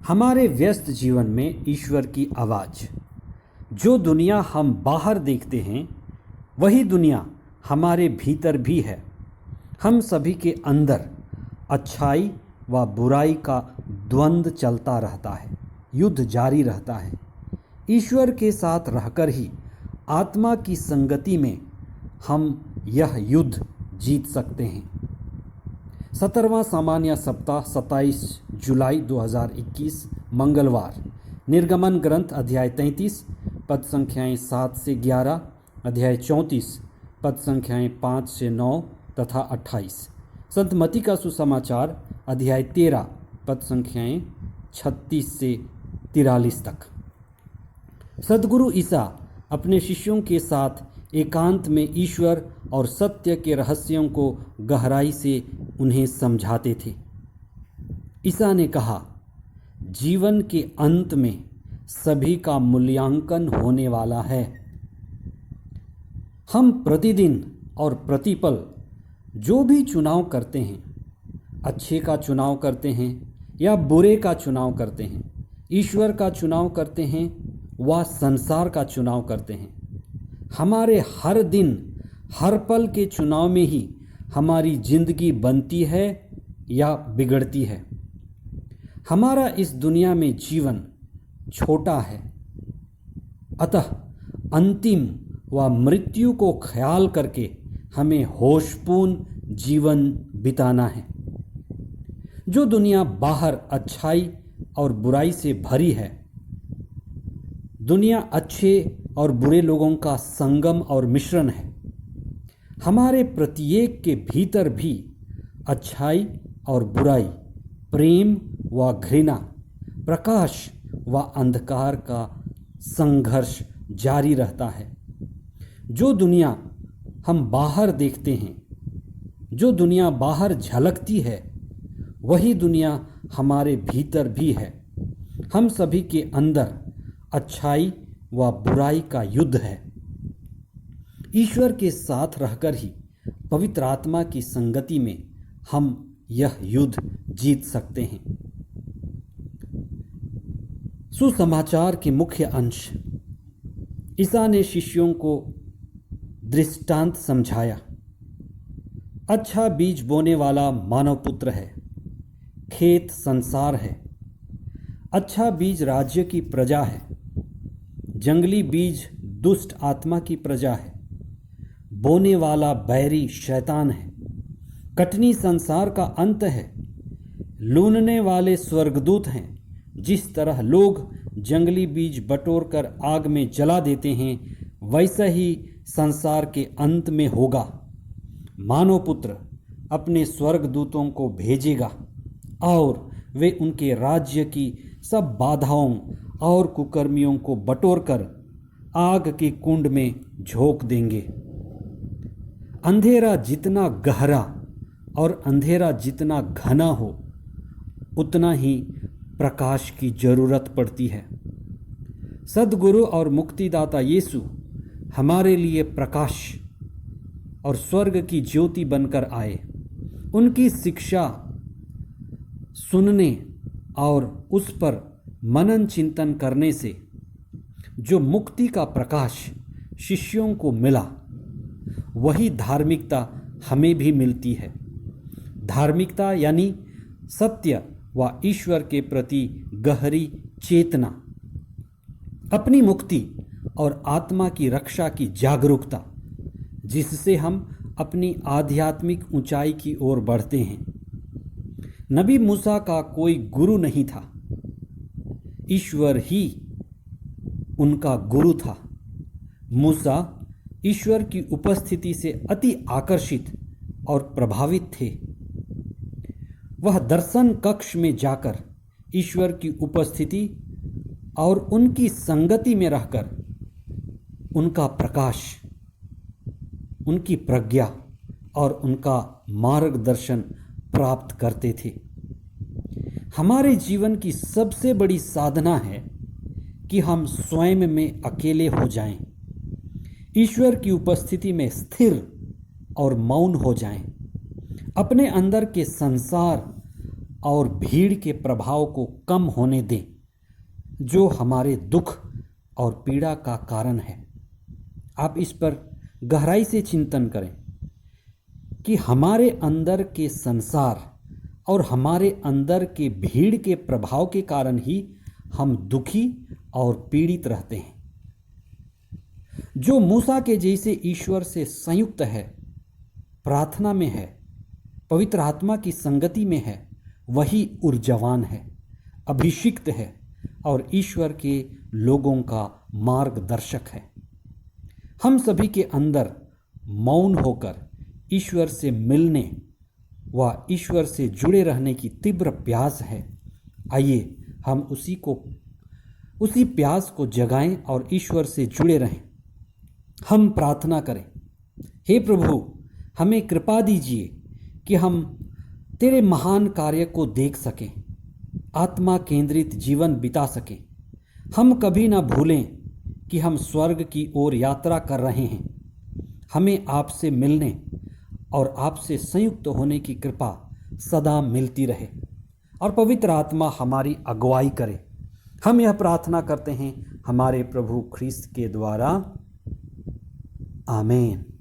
हमारे व्यस्त जीवन में ईश्वर की आवाज़। जो दुनिया हम बाहर देखते हैं वही दुनिया हमारे भीतर भी है। हम सभी के अंदर अच्छाई व बुराई का द्वंद्व चलता रहता है, युद्ध जारी रहता है। ईश्वर के साथ रहकर ही आत्मा की संगति में हम यह युद्ध जीत सकते हैं। 17वां सामान्य सप्ताह 27 जुलाई 2021 मंगलवार। निर्गमन ग्रंथ अध्याय 33 पद संख्याएं 7 से 11, अध्याय 34 पद संख्याएं 5 से 9 तथा 28। संत मत्ती का सुसमाचार अध्याय 13 पद संख्याएं 36 से 43 तक। सद्गुरु ईसा अपने शिष्यों के साथ एकांत में ईश्वर और सत्य के रहस्यों को गहराई से उन्हें समझाते थे। ईसा ने कहा, जीवन के अंत में सभी का मूल्यांकन होने वाला है। हम प्रतिदिन और प्रतिपल जो भी चुनाव करते हैं, अच्छे का चुनाव करते हैं या बुरे का चुनाव करते हैं, ईश्वर का चुनाव करते हैं व संसार का चुनाव करते हैं, हमारे हर दिन हर पल के चुनाव में ही हमारी जिंदगी बनती है या बिगड़ती है। हमारा इस दुनिया में जीवन छोटा है, अतः अंतिम व मृत्यु को ख्याल करके हमें होशपूर्ण जीवन बिताना है। जो दुनिया बाहर अच्छाई और बुराई से भरी है, दुनिया अच्छे और बुरे लोगों का संगम और मिश्रण है। हमारे प्रत्येक के भीतर भी अच्छाई और बुराई, प्रेम व घृणा, प्रकाश व अंधकार का संघर्ष जारी रहता है। जो दुनिया हम बाहर देखते हैं, जो दुनिया बाहर झलकती है, वही दुनिया हमारे भीतर भी है। हम सभी के अंदर अच्छाई व बुराई का युद्ध है। ईश्वर के साथ रहकर ही पवित्र आत्मा की संगति में हम यह युद्ध जीत सकते हैं। सुसमाचार के मुख्य अंश। ईसा ने शिष्यों को दृष्टांत समझाया। अच्छा बीज बोने वाला मानव पुत्र है, खेत संसार है। अच्छा बीज राज्य की प्रजा है, जंगली बीज दुष्ट आत्मा की प्रजा है। बोने वाला बैरी शैतान है। कटनी संसार का अंत है। लूनने वाले स्वर्गदूत हैं। जिस तरह लोग जंगली बीज बटोर कर आग में जला देते हैं, वैसा ही संसार के अंत में होगा। मानव पुत्र अपने स्वर्गदूतों को भेजेगा और वे उनके राज्य की सब बाधाओं और कुकर्मियों को बटोरकर आग के कुंड में झोंक देंगे। अंधेरा जितना गहरा और अंधेरा जितना घना हो, उतना ही प्रकाश की जरूरत पड़ती है। सद्गुरु और मुक्तिदाता यीशु हमारे लिए प्रकाश और स्वर्ग की ज्योति बनकर आए। उनकी शिक्षा सुनने और उस पर मनन चिंतन करने से जो मुक्ति का प्रकाश शिष्यों को मिला, वही धार्मिकता हमें भी मिलती है। धार्मिकता यानी सत्य व ईश्वर के प्रति गहरी चेतना, अपनी मुक्ति और आत्मा की रक्षा की जागरूकता, जिससे हम अपनी आध्यात्मिक ऊंचाई की ओर बढ़ते हैं। नबी मूसा का कोई गुरु नहीं था, ईश्वर ही उनका गुरु था। मूसा ईश्वर की उपस्थिति से अति आकर्षित और प्रभावित थे। वह दर्शन कक्ष में जाकर ईश्वर की उपस्थिति और उनकी संगति में रहकर उनका प्रकाश, उनकी प्रज्ञा और उनका मार्गदर्शन प्राप्त करते थे। हमारे जीवन की सबसे बड़ी साधना है कि हम स्वयं में अकेले हो जाएं, ईश्वर की उपस्थिति में स्थिर और मौन हो जाएं, अपने अंदर के संसार और भीड़ के प्रभाव को कम होने दें जो हमारे दुख और पीड़ा का कारण है। आप इस पर गहराई से चिंतन करें कि हमारे अंदर के संसार और हमारे अंदर के भीड़ के प्रभाव के कारण ही हम दुखी और पीड़ित रहते हैं। जो मूसा के जैसे ईश्वर से संयुक्त है, प्रार्थना में है, पवित्र आत्मा की संगति में है, वही ऊर्जावान है, अभिषिक्त है और ईश्वर के लोगों का मार्गदर्शक है। हम सभी के अंदर मौन होकर ईश्वर से मिलने व ईश्वर से जुड़े रहने की तीव्र प्यास है। आइए हम उसी प्यास को जगाएं और ईश्वर से जुड़े रहें। हम प्रार्थना करें, हे प्रभु, हमें कृपा दीजिए कि हम तेरे महान कार्य को देख सकें, आत्मा केंद्रित जीवन बिता सकें। हम कभी ना भूलें कि हम स्वर्ग की ओर यात्रा कर रहे हैं। हमें आपसे मिलने और आपसे संयुक्त होने की कृपा सदा मिलती रहे और पवित्र आत्मा हमारी अगुवाई करे। हम यह प्रार्थना करते हैं हमारे प्रभु ख्रीस्त के द्वारा, आमीन।